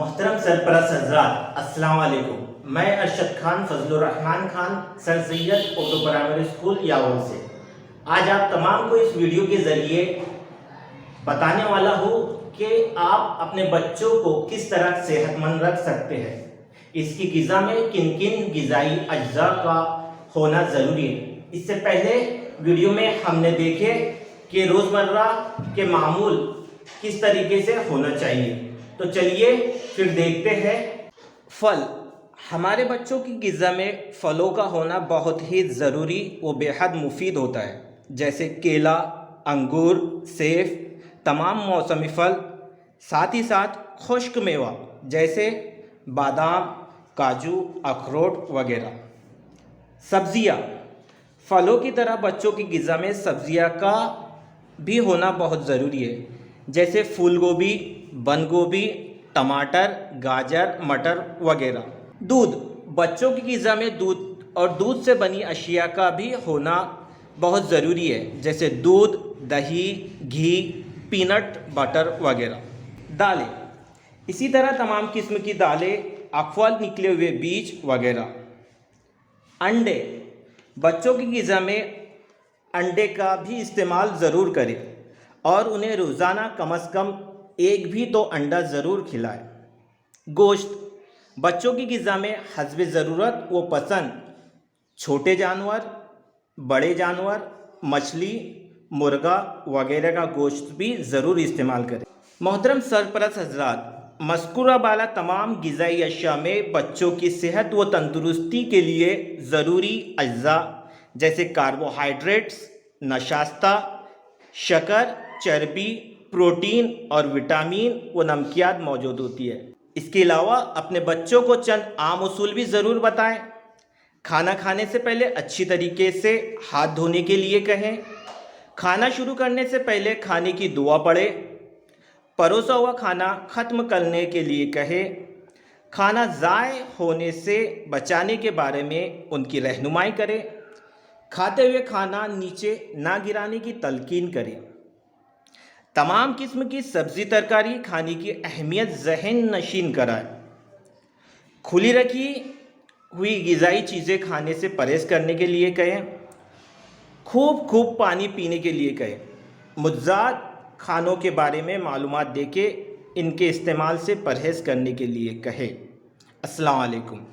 محترم سرپرست حضرات السلام علیکم۔ میں ارشد خان فضل الرحمن خان سر سید اردو پرائمری اسکول یاور سے آج آپ تمام کو اس ویڈیو کے ذریعے بتانے والا ہوں کہ آپ اپنے بچوں کو کس طرح صحت مند رکھ سکتے ہیں۔ اس کی غذا میں کن کن غذائی اجزاء کا ہونا ضروری ہے۔ اس سے پہلے ویڈیو میں ہم نے دیکھے کہ روزمرہ کے معمول کس طریقے سے ہونا چاہیے، تو چلیے پھر دیکھتے ہیں۔ پھل، ہمارے بچوں کی غذا میں پھلوں کا ہونا بہت ہی ضروری و بے حد مفید ہوتا ہے، جیسے کیلا، انگور، سیب، تمام موسمی پھل، ساتھ ہی ساتھ خشک میوہ جیسے بادام، کاجو، اخروٹ وغیرہ۔ سبزیاں، پھلوں کی طرح بچوں کی غذا میں سبزیاں کا بھی ہونا بہت ضروری ہے، جیسے پھول گوبھی، بند گوبھی، ٹماٹر، گاجر، مٹر وغیرہ۔ دودھ، بچوں کی غذا میں دودھ اور دودھ سے بنی اشیاء کا بھی ہونا بہت ضروری ہے، جیسے دودھ، دہی، گھی، پینٹ بٹر وغیرہ۔ دالیں، اسی طرح تمام قسم کی دالیں، اقوال نکلے ہوئے بیج وغیرہ۔ انڈے، بچوں کی غذا میں انڈے کا بھی استعمال ضرور کریں اور انہیں روزانہ کم از کم ایک بھی تو انڈا ضرور کھلائیں۔ گوشت، بچوں کی غذا میں حسب ضرورت و پسند چھوٹے جانور، بڑے جانور، مچھلی، مرغا وغیرہ کا گوشت بھی ضرور استعمال کریں۔ محترم سرپرست حضرات، مذکورہ بالا تمام غذائی اشیاء میں بچوں کی صحت و تندرستی کے لیے ضروری اجزاء جیسے کاربوہائیڈریٹس، نشاستہ، شکر، چربی، پروٹین اور وٹامن و نمکیات موجود ہوتی ہے۔ اس کے علاوہ اپنے بچوں کو چند عام اصول بھی ضرور بتائیں۔ کھانا کھانے سے پہلے اچھی طریقے سے ہاتھ دھونے کے لیے کہیں۔ کھانا شروع کرنے سے پہلے کھانے کی دعا پڑھیں۔ پروسا ہوا کھانا ختم کرنے کے لیے کہیں۔ کھانا ضائع ہونے سے بچانے کے بارے میں ان کی رہنمائی کریں۔ کھاتے ہوئے کھانا نیچے نہ گرانے کی تلقین کریں۔ تمام قسم کی سبزی ترکاری کھانے کی اہمیت ذہن نشین کرائیں۔ کھلی رکھی ہوئی غذائی چیزیں کھانے سے پرہیز کرنے کے لیے کہیں۔ خوب پانی پینے کے لیے کہیں۔ مضاد کھانوں کے بارے میں معلومات دے کے ان کے استعمال سے پرہیز کرنے کے لیے کہیں۔ السلام علیکم۔